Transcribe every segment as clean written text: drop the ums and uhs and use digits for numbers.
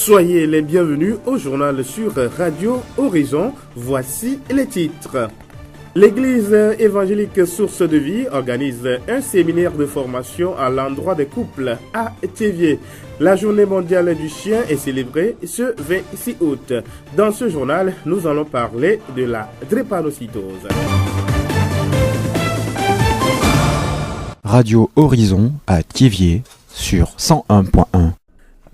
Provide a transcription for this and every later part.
Soyez les bienvenus au journal sur Radio Horizon. Voici les titres. L'Église évangélique Source de Vie organise un séminaire de formation à l'endroit des couples à Thiéviers. La journée mondiale du chien est célébrée ce 26 août. Dans ce journal, nous allons parler de la drépanocytose. Radio Horizon à Thiéviers sur 101.1.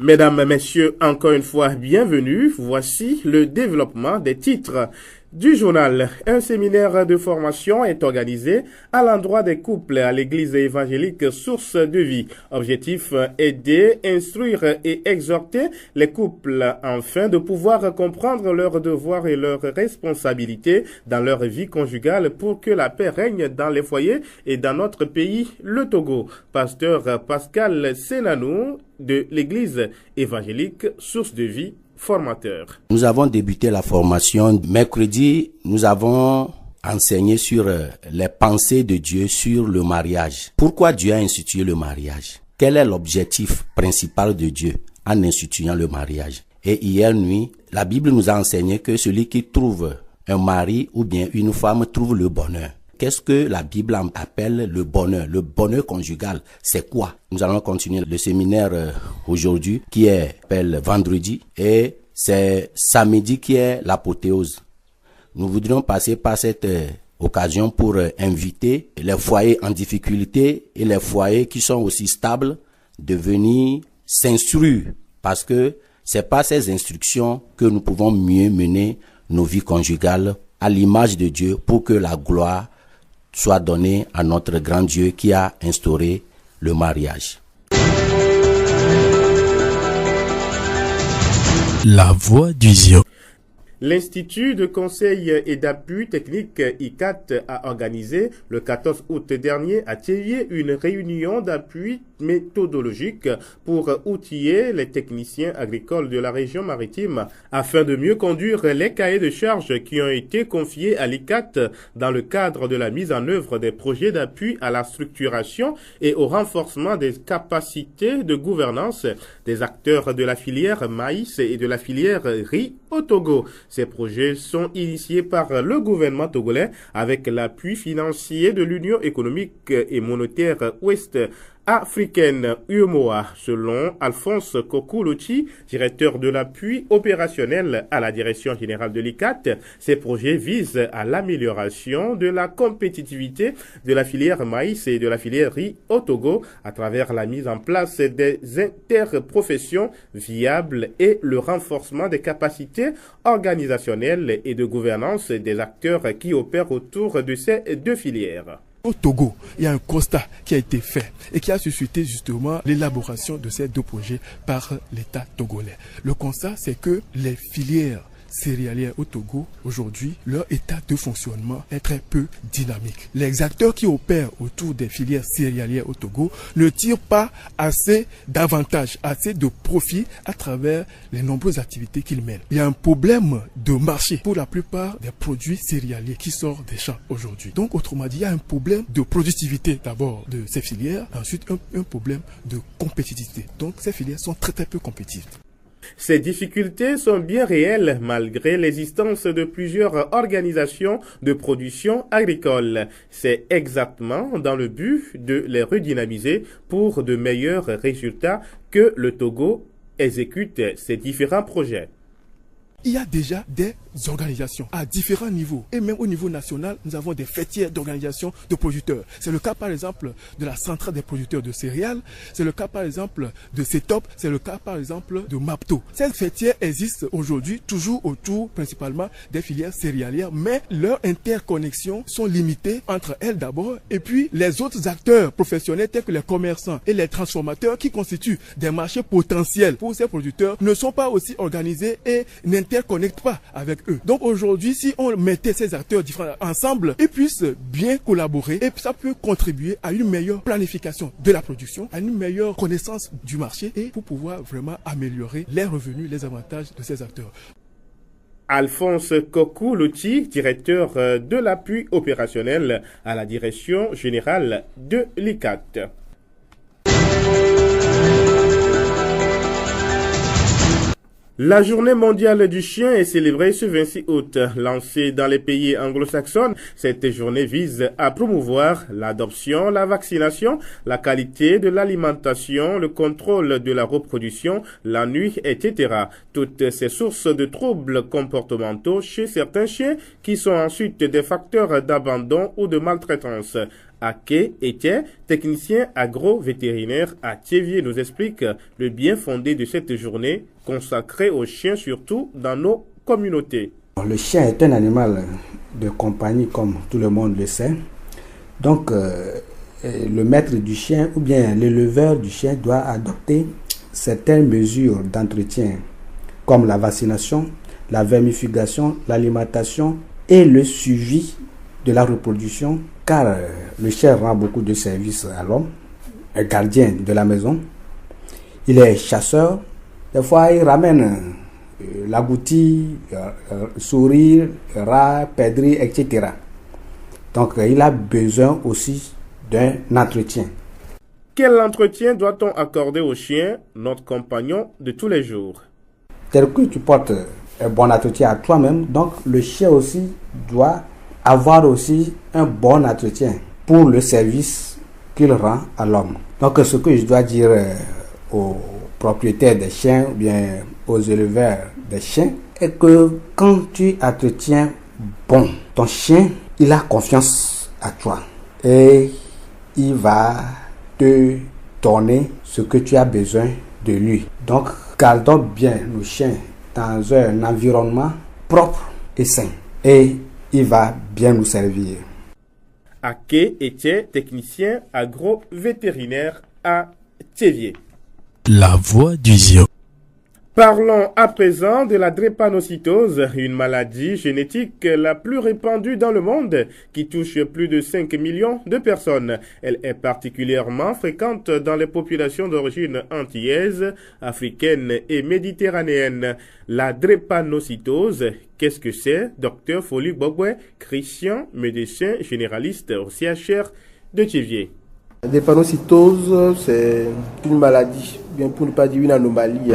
Mesdames, Messieurs, encore une fois, bienvenue. Voici le développement des titres du journal. Un séminaire de formation est organisé à l'endroit des couples à l'église évangélique Source de Vie. Objectif, aider, instruire et exhorter les couples afin de pouvoir comprendre leurs devoirs et leurs responsabilités dans leur vie conjugale pour que la paix règne dans les foyers et dans notre pays, le Togo. Pasteur Pascal Senanou de l'église évangélique Source de Vie, formateur. Nous avons débuté la formation. Mercredi, nous avons enseigné sur les pensées de Dieu sur le mariage. Pourquoi Dieu a institué le mariage? Quel est l'objectif principal de Dieu en instituant le mariage? Et hier nuit, la Bible nous a enseigné que celui qui trouve un mari ou bien une femme trouve le bonheur. Qu'est-ce que la Bible appelle le bonheur? Le bonheur conjugal, c'est quoi? Nous allons continuer le séminaire aujourd'hui qui est vendredi et c'est samedi qui est l'apothéose. Nous voudrions passer par cette occasion pour inviter les foyers en difficulté et les foyers qui sont aussi stables de venir s'instruire parce que c'est par ces instructions que nous pouvons mieux mener nos vies conjugales à l'image de Dieu pour que la gloire soit donnée à notre grand Dieu qui a instauré le mariage. La voix du Zion. L'Institut de conseil et d'appui technique ICAT a organisé le 14 août dernier à Thiéviers une réunion d'appui méthodologique pour outiller les techniciens agricoles de la région maritime afin de mieux conduire les cahiers de charges qui ont été confiés à l'ICAT dans le cadre de la mise en œuvre des projets d'appui à la structuration et au renforcement des capacités de gouvernance des acteurs de la filière maïs et de la filière riz au Togo. Ces projets sont initiés par le gouvernement togolais avec l'appui financier de l'Union économique et monétaire ouest africaine UEMOA, selon Alphonse Kokou-Loti, directeur de l'appui opérationnel à la direction générale de l'ICAT. Ces projets visent à l'amélioration de la compétitivité de la filière maïs et de la filière riz au Togo à travers la mise en place des interprofessions viables et le renforcement des capacités organisationnelles et de gouvernance des acteurs qui opèrent autour de ces deux filières. Au Togo, il y a un constat qui a été fait et qui a suscité justement l'élaboration de ces deux projets par l'État togolais. Le constat, c'est que les filières céréalières au Togo, aujourd'hui, leur état de fonctionnement est très peu dynamique. Les acteurs qui opèrent autour des filières céréalières au Togo ne tirent pas assez d'avantages, assez de profit à travers les nombreuses activités qu'ils mènent. Il y a un problème de marché pour la plupart des produits céréaliers qui sortent des champs aujourd'hui. Donc, autrement dit, il y a un problème de productivité d'abord de ces filières, ensuite un problème de compétitivité. Donc, ces filières sont très peu compétitives. Ces difficultés sont bien réelles malgré l'existence de plusieurs organisations de production agricole. C'est exactement dans le but de les redynamiser pour de meilleurs résultats que le Togo exécute ces différents projets. Il y a déjà des organisations à différents niveaux et même au niveau national, nous avons des fêtières d'organisations de producteurs. C'est le cas par exemple de la centrale des producteurs de céréales, c'est le cas par exemple de CETOP, c'est le cas par exemple de MAPTO. Ces fêtières existent aujourd'hui toujours autour principalement des filières céréalières, mais leurs interconnexions sont limitées entre elles d'abord et puis les autres acteurs professionnels tels que les commerçants et les transformateurs qui constituent des marchés potentiels pour ces producteurs ne sont pas aussi organisés et n'interconnectent pas avec eux. Donc aujourd'hui, si on mettait ces acteurs différents ensemble, ils puissent bien collaborer et ça peut contribuer à une meilleure planification de la production, à une meilleure connaissance du marché et pour pouvoir vraiment améliorer les revenus, les avantages de ces acteurs. Alphonse Kokou-Loti, directeur de l'appui opérationnel à la direction générale de l'ICAT. La journée mondiale du chien est célébrée ce 26 août. Lancée dans les pays anglo-saxons, cette journée vise à promouvoir l'adoption, la vaccination, la qualité de l'alimentation, le contrôle de la reproduction, la nuit, etc. Toutes ces sources de troubles comportementaux chez certains chiens qui sont ensuite des facteurs d'abandon ou de maltraitance. Ake Etienne, technicien agro-vétérinaire à Thiévier, nous explique le bien fondé de cette journée consacrée aux chiens, surtout dans nos communautés. Le chien est un animal de compagnie, comme tout le monde le sait. Donc, le maître du chien ou bien l'éleveur du chien doit adopter certaines mesures d'entretien, comme la vaccination, la vermifugation, l'alimentation et le suivi de la reproduction, car le chien rend beaucoup de services à l'homme, est gardien de la maison, il est chasseur, des fois il ramène l'agouti, souris, rat, perdrix, etc. Donc il a besoin aussi d'un entretien. Quel entretien doit-on accorder au chien, notre compagnon de tous les jours? Tel que tu portes un bon entretien à toi-même, donc le chien aussi doit avoir aussi un bon entretien pour le service qu'il rend à l'homme. Donc ce que je dois dire aux propriétaires des chiens ou bien aux éleveurs des chiens est que quand tu entretiens bon ton chien, il a confiance à toi et il va te donner ce que tu as besoin de lui. Donc gardons bien nos chiens dans un environnement propre et sain et il va bien nous servir. Ake Etienne, technicien agro-vétérinaire à Thiévier. La voix du Zio. Parlons à présent de la drépanocytose, une maladie génétique la plus répandue dans le monde qui touche plus de 5 millions de personnes. Elle est particulièrement fréquente dans les populations d'origine antillaise, africaine et méditerranéenne. La drépanocytose, qu'est-ce que c'est? Docteur Foli Gbogwe, Christian, médecin généraliste au CHR de Thiévier. La drépanocytose, c'est une maladie, bien pour ne pas dire une anomalie,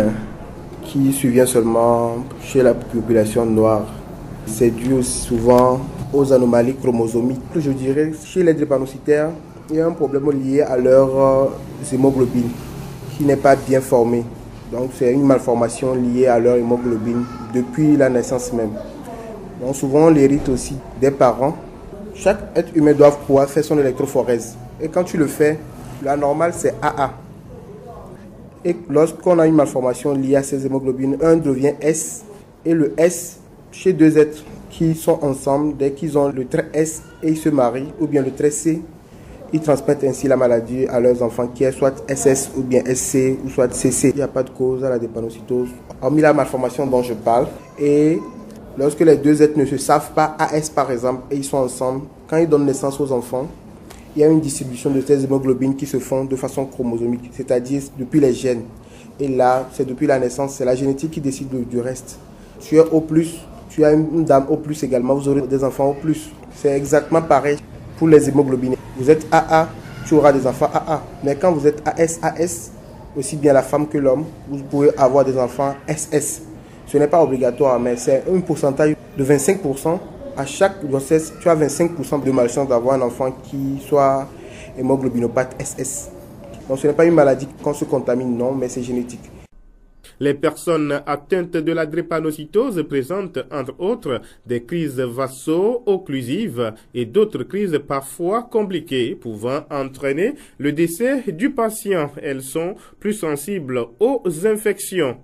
qui survient seulement chez la population noire. C'est dû souvent aux anomalies chromosomiques. Je dirais chez les drépanocytaires, il y a un problème lié à leur hémoglobine qui n'est pas bien formée. Donc c'est une malformation liée à leur hémoglobine depuis la naissance même. Donc souvent on l'hérite aussi des parents. Chaque être humain doit pouvoir faire son électrophorèse. Et quand tu le fais, la normale c'est AA. Et lorsqu'on a une malformation liée à ces hémoglobines, un devient S. Et le S, chez deux êtres qui sont ensemble, dès qu'ils ont le trait S et ils se marient, ou bien le trait C, ils transmettent ainsi la maladie à leurs enfants, qui est soit SS ou bien SC ou soit CC. Il n'y a pas de cause à la drépanocytose, hormis la malformation dont je parle. Et lorsque les deux êtres ne se savent pas, AS par exemple, et ils sont ensemble, quand ils donnent naissance aux enfants, il y a une distribution de ces hémoglobines qui se font de façon chromosomique, c'est-à-dire depuis les gènes. Et là, c'est depuis la naissance, c'est la génétique qui décide du reste. Tu es O+, tu as une dame O+, également, vous aurez des enfants O+. C'est exactement pareil pour les hémoglobines. Vous êtes AA, tu auras des enfants AA. Mais quand vous êtes AS, aussi bien la femme que l'homme, vous pouvez avoir des enfants SS. Ce n'est pas obligatoire, mais c'est un pourcentage de 25%. À chaque grossesse, tu as 25% de malchance d'avoir un enfant qui soit hémoglobinopathe SS. Donc ce n'est pas une maladie qu'on se contamine, non, mais c'est génétique. Les personnes atteintes de la drépanocytose présentent, entre autres, des crises vaso-occlusives et d'autres crises parfois compliquées, pouvant entraîner le décès du patient. Elles sont plus sensibles aux infections.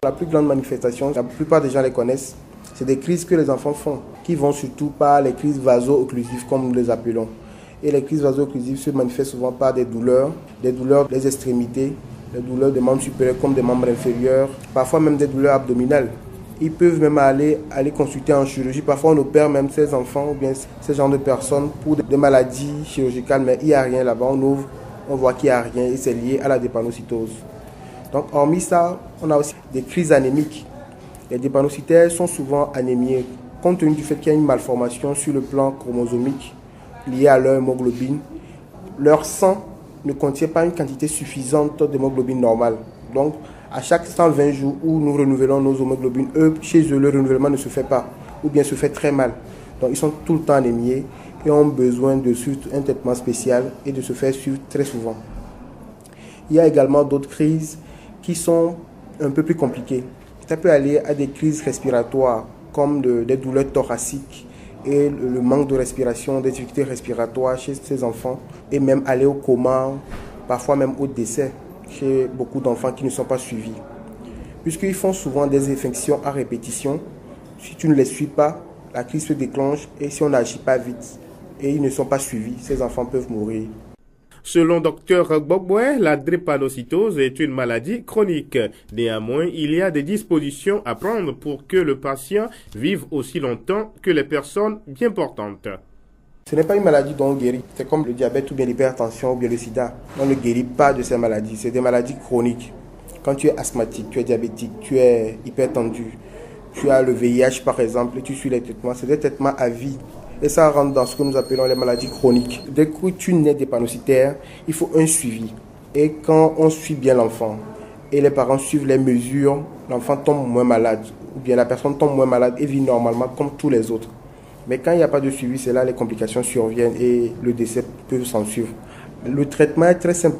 La plus grande manifestation, la plupart des gens les connaissent, c'est des crises que les enfants font, qui vont surtout par les crises vaso-occlusives, comme nous les appelons. Et les crises vaso-occlusives se manifestent souvent par des douleurs des extrémités, des douleurs des membres supérieurs comme des membres inférieurs, parfois même des douleurs abdominales. Ils peuvent même aller consulter en chirurgie. Parfois on opère même ces enfants ou bien ces genres de personnes pour des maladies chirurgicales, mais il n'y a rien là-bas. On ouvre, on voit qu'il n'y a rien et c'est lié à la drépanocytose. Donc hormis ça, on a aussi des crises anémiques. Les drépanocytaires sont souvent anémiés, compte tenu du fait qu'il y a une malformation sur le plan chromosomique liée à leur hémoglobine. Leur sang ne contient pas une quantité suffisante d'hémoglobine normale. Donc, À chaque 120 jours où nous renouvelons nos hémoglobines, chez eux, le renouvellement ne se fait pas, ou bien se fait très mal. Donc ils sont tout le temps anémiés et ont besoin de suivre un traitement spécial et de se faire suivre très souvent. Il y a également d'autres crises qui sont un peu plus compliquées. Ça peut aller à des crises respiratoires comme des douleurs thoraciques et le manque de respiration, des difficultés respiratoires chez ces enfants et même aller au coma, parfois même au décès chez beaucoup d'enfants qui ne sont pas suivis. Puisqu'ils font souvent des infections à répétition, si tu ne les suis pas, la crise se déclenche et si on n'agit pas vite et ils ne sont pas suivis, ces enfants peuvent mourir. Selon Dr Gbagboé, la drépanocytose est une maladie chronique. Néanmoins, il y a des dispositions à prendre pour que le patient vive aussi longtemps que les personnes bien portantes. Ce n'est pas une maladie dont on guérit. C'est comme le diabète ou bien l'hypertension ou bien le sida. On ne guérit pas de ces maladies. C'est des maladies chroniques. Quand tu es asthmatique, tu es diabétique, tu es hypertendu, tu as le VIH par exemple et tu suis les traitements, c'est des traitements à vie. Et ça rentre dans ce que nous appelons les maladies chroniques. Dès que tu nais drépanocytaire, il faut un suivi. Et quand on suit bien l'enfant et les parents suivent les mesures, l'enfant tombe moins malade. Ou bien la personne tombe moins malade et vit normalement comme tous les autres. Mais quand il n'y a pas de suivi, c'est là les complications surviennent et le décès peut s'en suivre. Le traitement est très simple.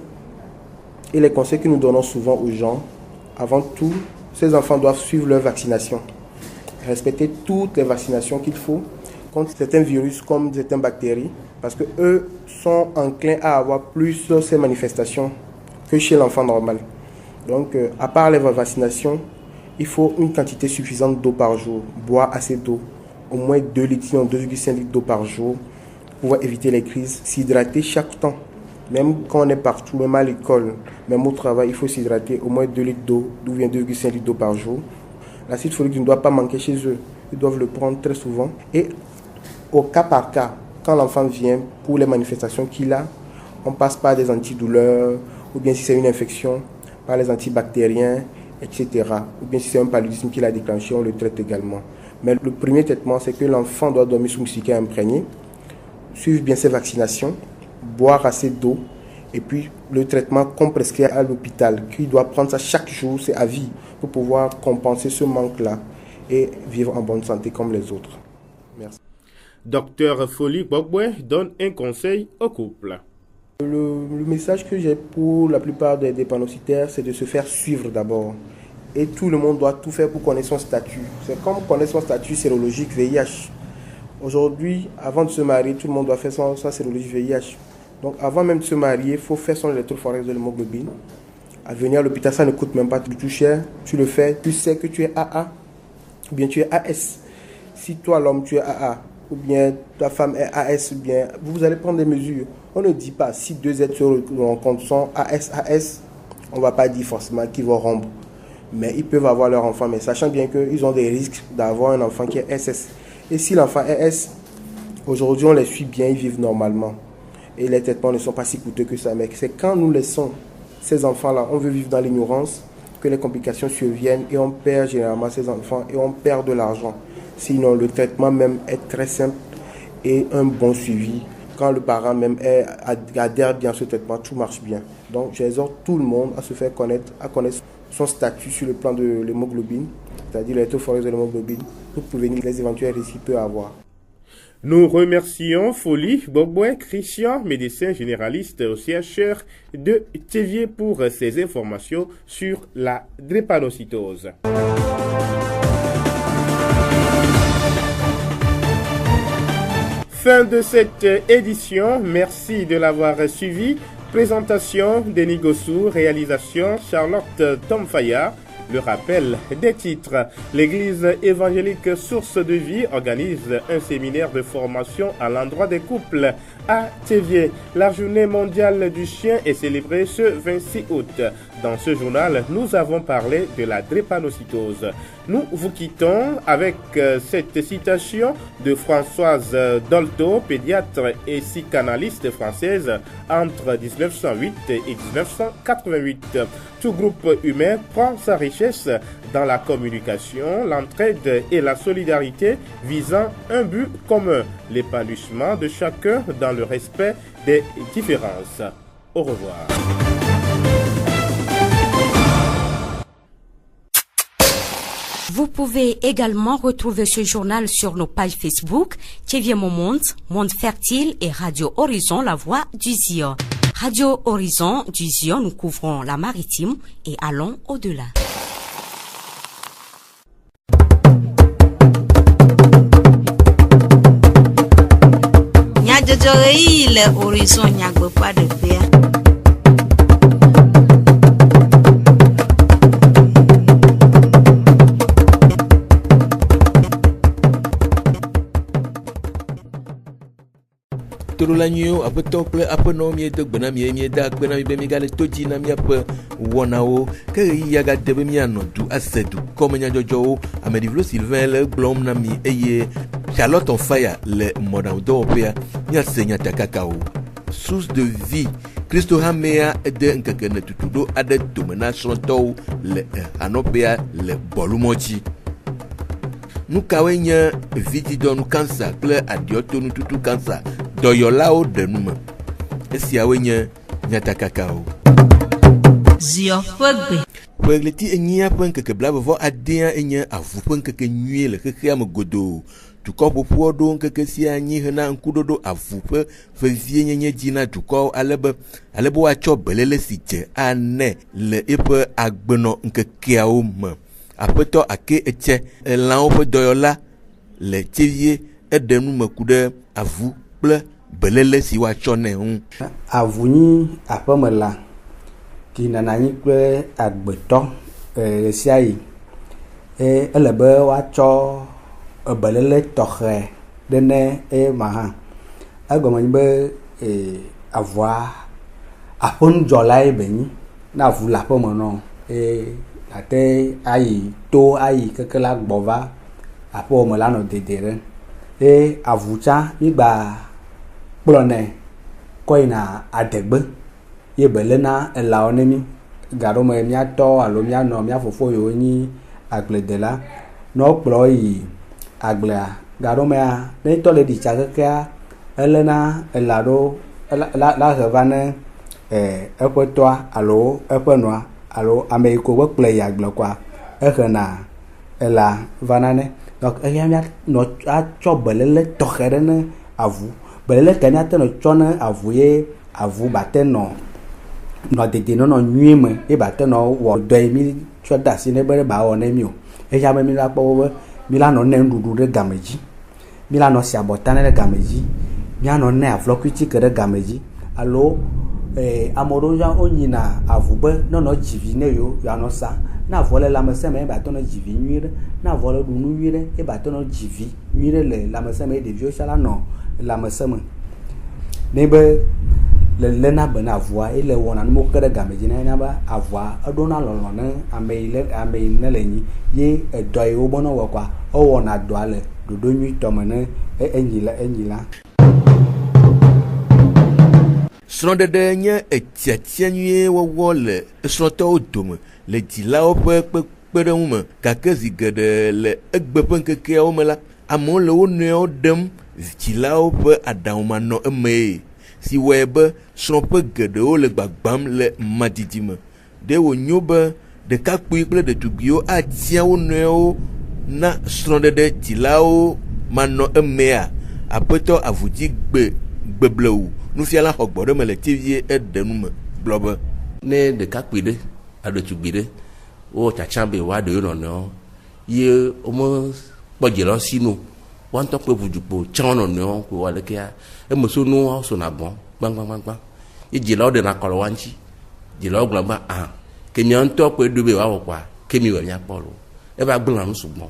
Et les conseils que nous donnons souvent aux gens, avant tout, ces enfants doivent suivre leur vaccination. Respecter toutes les vaccinations qu'il faut contre certains virus comme certaines bactéries, parce qu'eux sont enclins à avoir plus ces manifestations que chez l'enfant normal. Donc, à part les vaccinations, il faut une quantité suffisante d'eau par jour, boire assez d'eau, au moins 2 litres, sinon 2,5 litres d'eau par jour, pour pouvoir éviter les crises, s'hydrater chaque temps. Même quand on est partout, même à l'école, même au travail, il faut s'hydrater au moins 2 litres d'eau, d'où vient 2,5 litres d'eau par jour. L'acide folique ne doit pas manquer chez eux, ils doivent le prendre très souvent. Et au cas par cas, quand l'enfant vient pour les manifestations qu'il a, on passe par des antidouleurs, ou bien si c'est une infection, par les antibactériens, etc. Ou bien si c'est un paludisme qu'il a déclenché, on le traite également. Mais le premier traitement, c'est que l'enfant doit dormir sous moustiquaire imprégné, suivre bien ses vaccinations, boire assez d'eau, et puis le traitement qu'on prescrit à l'hôpital, qu'il doit prendre ça chaque jour, c'est à vie, pour pouvoir compenser ce manque-là et vivre en bonne santé comme les autres. Merci. Docteur Foli Gbagboé donne un conseil au couple. Le message que j'ai pour la plupart des drépanocytaires, c'est de se faire suivre d'abord. Et tout le monde doit tout faire pour connaître son statut. C'est comme connaître son statut sérologique VIH. Aujourd'hui, avant de se marier, tout le monde doit faire sa sérologie VIH. Donc avant même de se marier, il faut faire son électrophorèse de l'hémoglobine. À venir à l'hôpital, ça ne coûte même pas du tout cher. Tu le fais, tu sais que tu es AA ou bien tu es AS. Si toi, l'homme, tu es AA ou bien ta femme est AS, ou bien vous allez prendre des mesures. On ne dit pas, si deux êtres se rencontrent sont AS, on ne va pas dire forcément qu'ils vont rompre. Mais ils peuvent avoir leur enfant, mais sachant bien qu'ils ont des risques d'avoir un enfant qui est SS. Et si l'enfant est S, aujourd'hui on les suit bien, ils vivent normalement. Et les traitements ne sont pas si coûteux que ça. Mais c'est quand nous laissons ces enfants-là, on veut vivre dans l'ignorance, que les complications surviennent et on perd généralement ces enfants et on perd de l'argent. Sinon, le traitement même est très simple et un bon suivi. Quand le parent même adhère bien à ce traitement, tout marche bien. Donc, j'exhorte tout le monde à se faire connaître, à connaître son statut sur le plan de l'hémoglobine, c'est-à-dire l'électrophorèse de l'hémoglobine, pour prévenir les éventuels risques qu'il peut avoir. Nous remercions Foli Gbagboé Christian, médecin généraliste au CHR de Thiévié, pour ses informations sur la drépanocytose. Fin de cette édition, merci de l'avoir suivi. Présentation Denis Gossou, réalisation Charlotte Tomfaya. Le rappel des titres. L'Église évangélique Source de Vie organise un séminaire de formation à l'endroit des couples à Thiévié. La journée mondiale du chien est célébrée ce 26 août. Dans ce journal, nous avons parlé de la drépanocytose. Nous vous quittons avec cette citation de Françoise Dolto, pédiatre et psychanalyste française entre 1908 et 1988. Tout groupe humain prend sa richesse dans la communication, l'entraide et la solidarité visant un but commun, l'épanouissement de chacun dans le respect des différences. Au revoir. Vous pouvez également retrouver ce journal sur nos pages Facebook, Thiévié Mon Monde, Monde Fertile et Radio Horizon, La Voix du Zion. Radio Horizon du Zion, nous couvrons la maritime et allons au-delà. Le Horizon n'y pas de paix. Torulanyo apa tokle apa no mi de gbena mi da gbena mi be mi gale toji na mi apa wonawo ke ya ga de be mi anodu asedu comme nya jojo Amedivlo Sylvain le glom na mi eye Charlotte on fire le modern d'Europe nya senya takakao source de vie Christo Hamea de nkekene tutudo ade domination to le anopea le bolumoji nous kawenya vidi don cancer ple adioto nu tutu cancer doyolao de numa esi awenya nyata kakao Zio fogbe Wegleti enyia penke ke blabo vo adea enya avu penke ke nyue le keke am godo tuko popo do nkeke si anyi hena nkudodo avu pe fevie nyenye jina tuko alebe wa cho belele sije ane le epe agbeno nkeke aoma apeto ake eche elan pe doyola le Thiévié edenu mekude avu ple belele si wa cho ne hu avuni apemela ki nananyi kple agbeto siai elebe wa cho belele toxe dene maha agomany be avua apon jolai benyi na avu la pemono ate ayi to ayi kekela gbova apo melano dedere avucha igba kplone koina adegbe ye belena elaonemi garo me miato alo miano miafofo yo ni agbledela no kplo yi aglea garo me ne to le di chakeka elena elado la revane ekwetoa alo ekwenwa alo ameiko we kple ya gble kwa ehena ela vanane donc eyamia no acho belele toxere ne avu belele kanya te no chone avu ye avu bateno no dede no nyuime e bateno wo do mi choda sine bere ba one mi o eyame mi la po mi la no ne ndudu de gameji mi la no si abotane de gameji mi ano ne avlokwiti ke de gameji alo amoroja onyina avube no jivi ne yo ya no sa na vole la meseme ba to no jivi nwire na vole du nwire e ba to no jivi nwire le la meseme de vio sala no la meseme nebe le na bena voix ele wona no kere gameji na ba avoa adona lolo na ame ne lenyi ye edoy obono wakwa o wona do ale dodo nyi tomene enyila Srondede nye etiatia nyue wowo le esrɔ̃tɔwo dome le dzilawo ƒe kpekpeɖeŋu me gake zi geɖe le egbe ƒe ŋkekeawo me la amewo le wo nɔewo ɖem dzilawo ƒe aɖaŋumanɔ emee si wɔe be srɔ̃ƒe geɖewo le gbagbam le madidi me ɖe wònyo be ɖekakpui kple ɖetugbiwo atia wo nɔewo na srɔ̃ɖeɖe dzilawo manɔ emea aƒetɔ avudzi gbeblewu nufiala xɔgbɔ ɖe me le Thiévié eɖenu me gblɔ be ne ɖekakpui ɖe aɖetugbi ɖe wo tsatsa be woaɖe wo nɔnɔewo ye wome kpɔ dzilawo si no woantɔ kple ʋudzukpo tsã wo nɔnɔewo ko woalekea eme so nuwo sona gbɔn gbagbagba ye dzilawo ɖena kɔ le wa ŋuti dzilawo gblɔ be ke mia ŋutɔ kpe ɖo be woawɔ kɔa ke mi wɔ miakpɔ lo eva gblẽna nu sugbɔ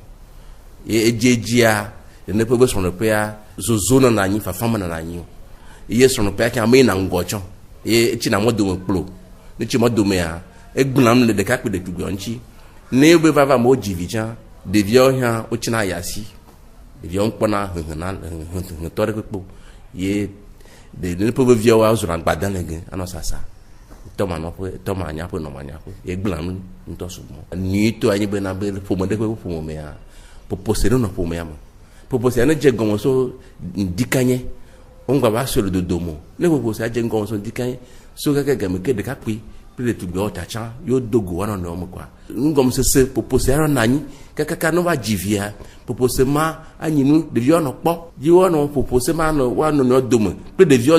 ye edzedzia ne ƒe be srɔ̃ɖeƒea zozo nɔna anyi fafa me nɔna anyi o ye srɔ̃ɖeƒea ke ame yina ŋgɔ tsɔ ye etsina mɔdome kplo ne tsi mɔdomea egblẽm le ɖekakpui ɖetugbiwo ŋuti ne be vava me wodzi vi tsã ɖeviawo hã wotsina ayasi ɖeviawo kpɔna hehetɔ ɖe kpekpe ye ne ƒe veviawo azɔna gbada le ge anɔ sasa tɔma anyaƒe nɔma anyaƒe ye gblẽm ŋutɔ sugbɔ nyuitɔ anyi bena be ƒome ɖe ƒe ƒome mea popose ɖe nɔ ƒomea me popose ne dze gɔme so dikanye ŋgɔ va so le dodomo ne popose adze gɔme so dikanye so keke game ke ɖekakpui kple ɖetugbiawo tsatsa yo dogo woanɔ nɔewo me kɔa ŋgɔmesese popose anɔ anyi Kaka no va jivia proposema anyinu devio no kpo jiwo no proposema no wa no dome pe devio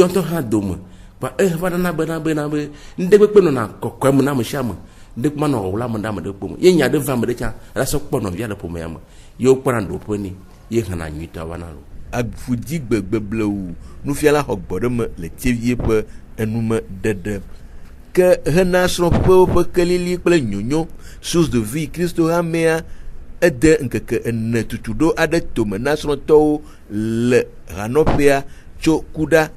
to ha dome ba va na be ndegbe pe no na kokwem na mshama ndekuma no wala mo ndam de pom ye nya de va me de cha ra so kpo no via de pom yama yo kparando poni ye hana nyita wana lo agfudi gbegbebleu nufiala hogbodem le tievie pe enume dede que hena sropo pe kelili kple nyonyo source de vie Christo hamea ede nkeke ene tutudo ade tome nasronto le ranopea cho kuda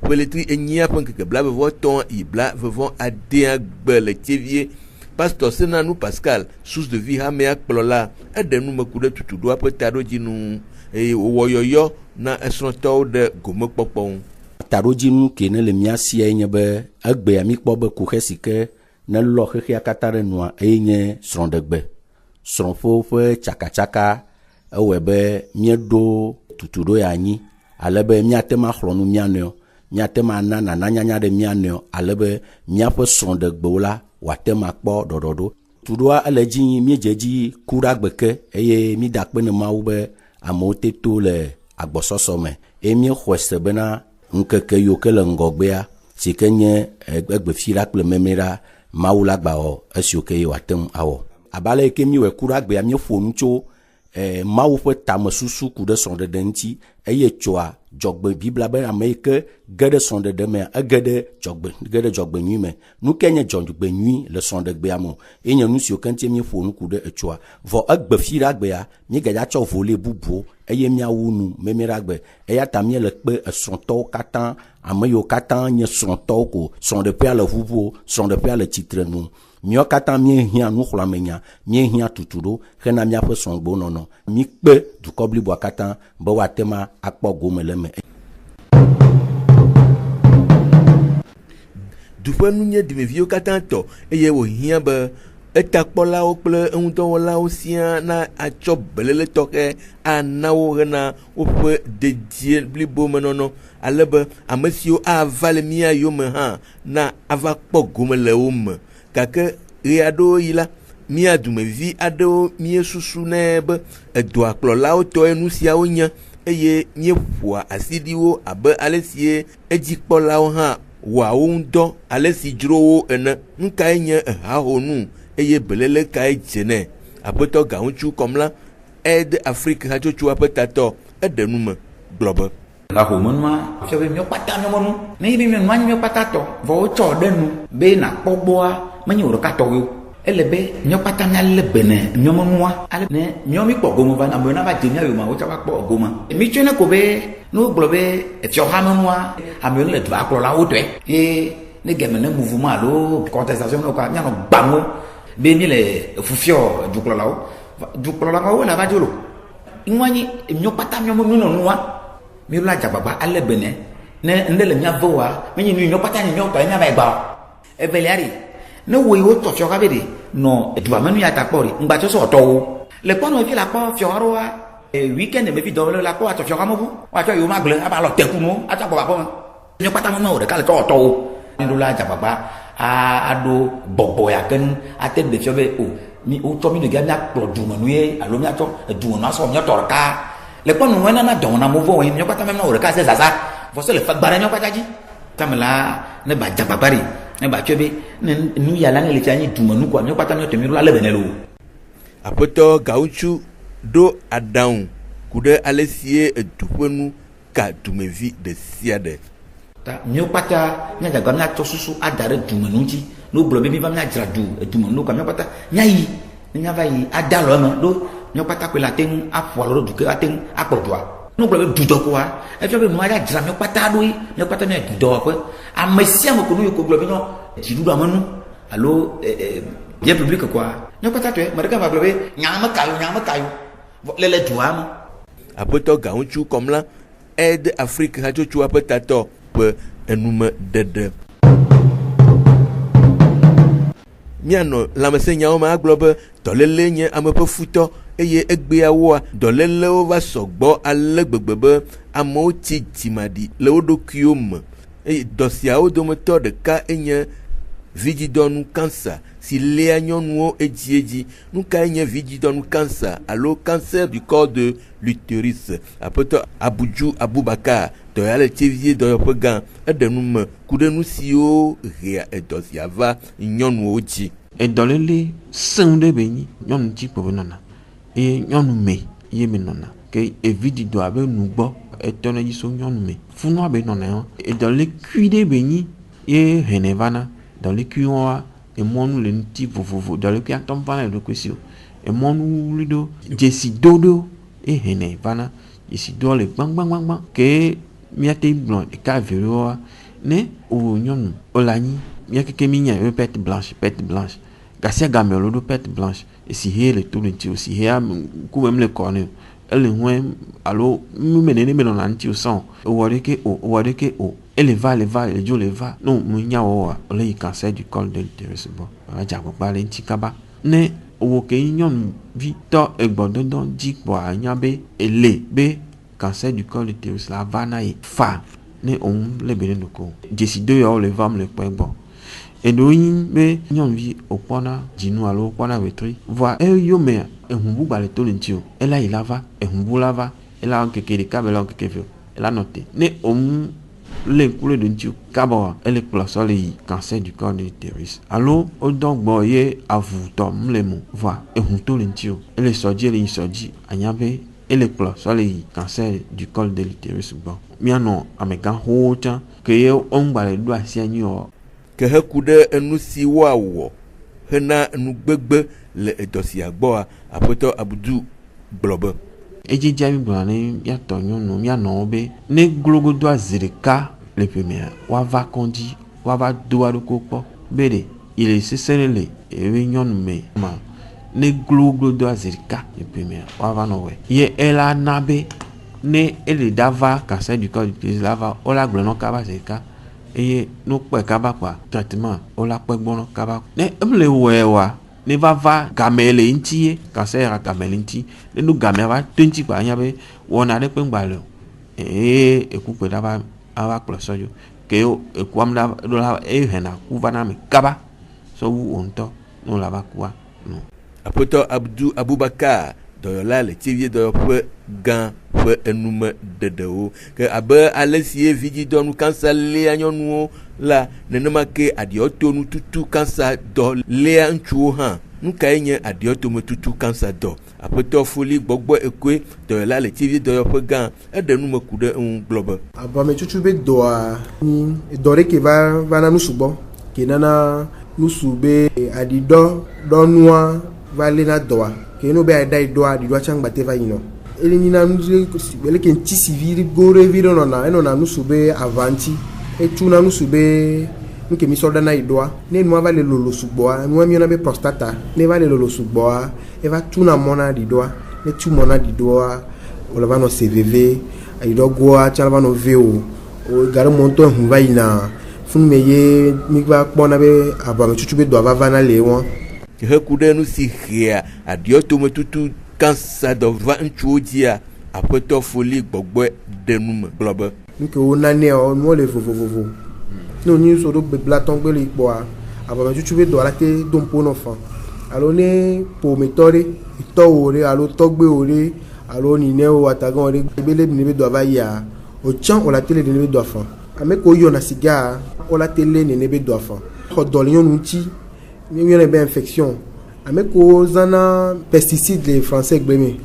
peletri enyia pe nkeke bla vevo ton i bla vevo ade gbe le tievie pasteur Senanu Pascal source de vie hamea kplola ede nu mekude tutudo apetado jinu e woyoyo na esronto de gomekpokpon tarojinu kene le miasia nye be egbe ami kpo be ku hesike ne lo xexia kata re noa enye srondegbe sronfo fe chakachaka ewe be miedo tutudo ya anyi alebe miatema xlonu mianeo miatema nana nanyanya de mianeo alebe miaƒe srondegbe la watema kpo dododo tudoa eleji miejeji kura gbeke eye mi dakpe ne mawu be amote to le agbososo me emi xwese bena nkeke yo ke le ngogbea sike nye egbefira kple memera maula gbao esio ke watem awo abale ke mi we kura gbea mi fonu tso mawu ƒe tame susu ku de son de denti eye tsoa jogbe bibla be ameke gede son de me egede jogbe nyi me nu kenye jogbe nyi le son de gbea mo enye nu sio kenti mi fonu ku de tsoa vo egbefira gbea mi gaja tso vole bubu eye miawunu memera gbe eya tamie le kpe esonto katan ameyo katan nye sonto ko son de pe le vuvu son de pe le titrenu mio katan mi hia nu khlamenya mi hia tutudo hena mia pe songbo nono mi kpe du kobli bo katan bo watema akpo gomeleme du fenu nye dimevio katan to eye wo hia be etakpɔlawo kple eŋudɔwɔlawo sia na atsɔ belele tɔxɛ anawo hena woƒe dedie blibo menɔnɔ ale be ame siwo ava le mía yome hã na ava kpɔ gome le wo me gake ɣe aɖewo yi la mía dumevi aɖewo míesusu nɛ be edoa kplɔlawo tɔe nu siawo nye eye míeƒoa asi ɖi wo abe ale sie edzikpɔlawo hã wɔa wo ŋudɔ ale si dzro wo ene nukae nye ehahonu eye belele kae dzene aƒetɔ gahutsu kɔmla Aide Afrique hatsotso aƒe tatɔ eɖe nu me gblɔ be gahomenua fia be miokpata miomonu ne yi be mionu anyi miokpata tɔ vɔ wotsɔ ɖe nu be nakpɔ gbɔa menye wo ɖeka tɔwo ele be miokpata mialé bene miomenua ale ne mio mi kpɔ gome va amewo na va dze miayo ma wotsa va kpɔ gome mi tsoe ne ko be ne wogblɔ be efiɔhamenua amewo le dua kplɔla wo tɔe ye ne geme ne mouvement alo contestation ne ko mianɔ gbango be mi le fufiɔ dukplɔlawo le va dzolo ŋuanyi miokpata miomenu mi la dzagbagba ale bene ne nde le mia voa menye nu miokpata ni miotɔ ye miava gba evelia ri ne wo yiwo tɔ fiɔ kabe de nɔ duvamenu ya ta kpɔ ri ŋgbatsɔ sɔ tɔwo le kpɔnɔ efi la kpɔ fiɔ aɖewoa weekend me fi dɔ la kpɔ atɔ fiɔ kameʋu woatsɔ yiwo magble aba lɔ teku nu atsɔ akpɔ aƒeme miokpata meme o ɖeka le tɔ tɔwo ne ɖo la dzagbagba aɖo bɔbɔ ya ke ate ɖe fiɔ be o mi wotsɔ mi ɖevia miakplɔ dumenu ye alo miatsɔ dumenu asɔ miatɔ ɖeka le kpɔnu wɔna na dɔwɔna mo vɔ wɔyi miokpata meme o ɖeka se zaza vɔse le fagba ɖe miokpata dzi tame la ne ba dzagbagba ri ne ba tsɔ be ne nu ya la ne le fia nyi dumenu koa miokpata miotɔ mi ɖo la le bene lo. Aƒetɔ Gawutsu ɖo aɖaŋu ku ɖe ale sie eduƒenu ka dumevi ɖe sia ɖe. Ta miokpata miadzagba miatsɔ susu ada ɖe dumenu ŋuti ne wogblɔ be miva miadzra du dumenu koa miokpata miayi ne miava yi ada lɔ eme ɖo miokpata koe le ate ŋu aƒo alo ɖo duke ate ŋu akplɔ dua ne wogblɔ be dudɔƒoa efia be nu adzra dzra miokpata ɖoe miokpata mia dudɔwɔƒe ame sia me ko nu yiko gblɔ be nyɔ dziɖuɖu amenu alo bien public koa miokpata tɔe me ɖeka va gblɔ be nyame kayo le dua me. Aƒetɔ Gawutsu kɔmla Aide Afrique hatsotso aƒe tatɔ ƒe enume ɖeɖe. Mianɔ lãmesẽnyawo me agblɔ be dɔléle nye ame ƒe futɔ eye egbeawoa dɔlélewo va sɔgbɔ ale gbegbe be amewo tsi dzimaɖi le wo ɖokuiwo me eye dɔ siawo dometɔ ɖeka enye vididonu cancer si léa nyɔnuwo edzi nu ka nye vididonu cancer alo cancer du corps de l'utérus. Apoto Abuju Abubakar dɔya le tevie dɔyɔƒe gã eɖenu me ku ɖe nu siwo hea edɔ sia va nyɔnuwo dzi. Edɔlele sẽŋ ɖe be nyi nyɔnu dzi kpo be nɔna eye nyɔnu me ye me nɔna ke evidido abe nugbɔ etɔ ne dzi so nyɔnu me funua be nɔna yɔ edɔlele kui ɖe be nyi ye hene vana dɔlele kui wɔa emɔnu le ŋuti vovovo dɔlele kui atɔ vana le ɖokui si o emɔnu wuli ɖo dzesi do ɖo ye hene vana dzesi do le gbagbagba ke miate gblɔ ɖeka vewo wɔa ne o nyɔnu o le anyi miakeke mi nya perte blanche gasia game lo do perte blanche esi he le to ŋuti o si he ku mem le kɔne ele hoe alo mene me nɔna ŋuti o sɔn o wɔ ɖeke o ele va le dzo le va no mu nya wɔa o le yi cancer du col de l'utérus bɔ ɔla dzagbagba le ŋuti kaba ne o ke nyɔnuvi tɔ egbɔdɔdɔ dzi kpɔa nya be ele be cancer du col de l'utérus la va na ye fa ne o le be ne do ko dzesi do ya o le va le kpɔ gbɔ. Eɖewo nyi be nyɔnuvi wòkpɔna dzinu alo wòkpɔna wetri voa eyomea ehunbu gba le to le ŋuti o ela yi la va ehunbu la va ela keke ɖeka be la keke ve ela nɔ te ne omu le ŋku le ɖe ŋuti o kabɔ ele kplɔsɔ le yi cancer du corps de l'utérus alo wodɔ gbɔ ye avutɔ mu le mo voa ehun to le ŋuti o ele sɔdzi ele yi sɔdzi anya be ele kplɔsɔ le yi cancer du col de l'utérus gbɔ mianɔ amegã xoxo tsã ke ye wɔnu gba le ɖo asi anyi wɔ. Ke heku ɖe enu si woawɔ hena nugbegbe le edɔ sia gbɔa aƒetɔ Abudu gblɔ be edzidza mi gblɔna ne miatɔ nyɔnu mianɔwo be ne glogodoa zi ɖeka le ƒemea woava kɔndzi woava do aɖoko kpɔ be ɖe ile sese ne le ebe nyɔnu me ma ne glogodoa zi ɖeka le ƒemea woava nɔ wɔe ye ela na be ne ele da va cancer du col de l'utérus la va wola gblɔ nɔ kaba zi ɖeka eye no kpɔe kaba kpa traitement wola kpɔe gbɔnɔ kaba ne emle wɔe wa ne va game le ŋuti ye cancer ya game le ŋuti ne no game va to ŋuti kpa anya be wɔna ɖe kpe ŋgba le o eye eku kpe da va ava kplɔ sɔ dzo ke eku am da ɖo la ehena ku va na me kaba sɔ wu wo ŋutɔ ne wo la va kua no. Aƒetɔ Abudu Abubakar dɔyɔla le tevie dɔyɔƒe gã ƒe enume ɖeɖewo ke abe ale si ye vidzidɔnu cancer léa nyɔnuwo la nenema ke aɖiɔtonu tutu cancer dɔ léa ŋutsuwo hã nu kae nye aɖiɔtome tutu cancer dɔ. Aƒetɔ Foli Gbɔgbɔ Ekoe dɔyɔla le tevie dɔyɔƒe gã eɖe nume ku ɖe ŋu gblɔ be abɔmetutu be dɔa dɔ ɖe ke va na nusu gbɔ ke nana nusu be aɖidɔnua va lé na dɔa ke no be ada idoa di doa changba te va yino ele ni na ele ke ntisi vi gore vi no na eno na nusu be avanti e tu na nusu be nke mi soda na idoa ne no va le lolo sugboa no mi na be prostata ne va le lolo sugboa e va tu na mona di doa ne tu mona di doa o la va no CVV ai do goa cha va no veo o garo monto hu va yina fun me ye mi va kpona be aba me tutu be do va na le won heku ɖe nu si hea aɖiɔtome tutu cancer dɔ va ŋutsuwo dzia aƒetɔ Foli Gbɔgbɔ ɖe nu me gblɔ be nke wo nane o no le vovovo no ni so do bebla ton gbe le kpoa aba me tutu be do ala te dompo no fa alo ne po metore to ore alo togbe ore alo ni ne o atagan ore bele ni be do va ya o chan o la tele ni be do fa ame ko yo na siga o la tele ni be do fa o do le yon unti mi yone be infection ameko zana pesticide les français gbeme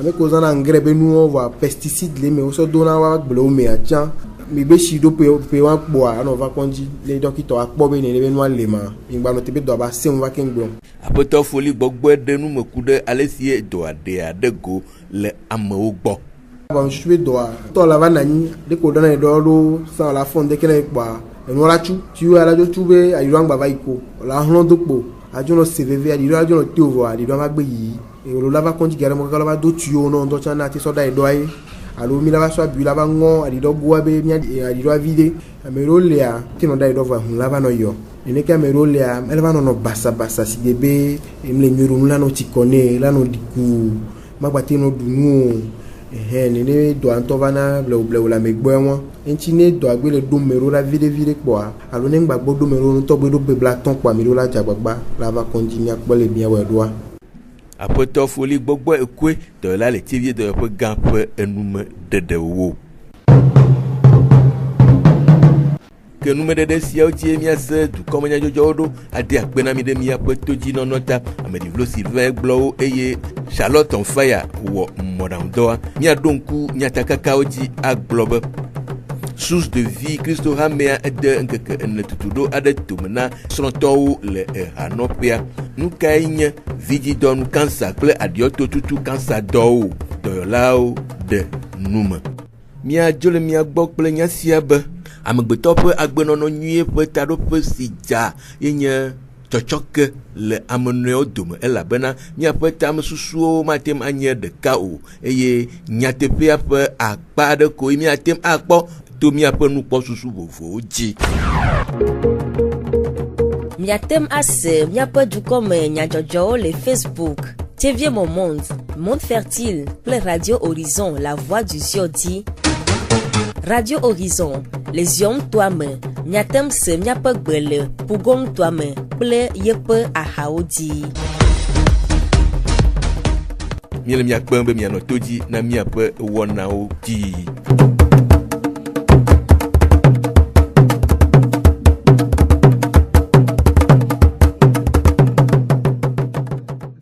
ameko zana engrais be nu va pesticide les me o so dona wa gblo me acha mi be shi do pe wa gbo a no va konji le docteur akpo be ne be nu ale ma ngba no te be do ba se un va ken gbo apoto Foli Gbɔgbɔ de nu me ku de alesi do ade adego le amewo gbɔ ba je be do a to la va nani de ko dona do lo sa la fonde kele gba enu la tu ala jo tu be ayiro ngba va iko la hlo dokpo ajono CVV adi do ajono teovo adi do ma gbe yi e lo lava konji gare mo kala ba do tuyo no ndo chana ti so dai do ai alo mi lava so abi lava ngo adi do gwa be mi adi do vide amero lea ti no dai do va hun lava no yo ene ka amero lea elava no basa si debe emle nyuru la no ti kone la no diku magbati no dunu nene do antovana ble la megboa enchi ne do agbe le do mero la vide kwa alo ne gbagbo do mero to gbe do bebla ton kwa mero la jagbagba la va continuer akpo le bien we doa apoto foli gbogbo ekwe to la le tivie de pe gampe enume dedewo que nous me dede si au tie mia se du comme nya jojo ade akpena mi de mia petoji nonota amedi vlo Sylvain Glo eye Charlotte on fire wo modam doa mia donku nya takaka oji aglobe source de vie Christo Hamea de nkeke en tutudo ade tumna sonto le hanopia nu kainya vidi don kansa ple adioto tutu kansa do doyolao de numa mia jole mia gbok ple nya siabe amegbeto ƒe agbenono nyuie ƒe taɖoƒe si dza yenye tsɔtsɔke le amenɔewo dome elabena míaƒe tamesusuwo matem anye ɖeka o eye nyateƒea ƒe akpa aɖe koe míatem akpɔ to míaƒe nukpɔsusu vovovowo dzi. Miatem ase míaƒe dukɔme nyadzɔdzɔwo le Facebook TV Monde, Monde Fertile kple Radio Horizon, La Voix du Ziodi. Radio Horizon, les yom toame, miatem se miape gbele, pugom toame, kple yepe ahaodi. Miele miakpe be mianɔ to dzi na miaƒe wɔnawo dzi.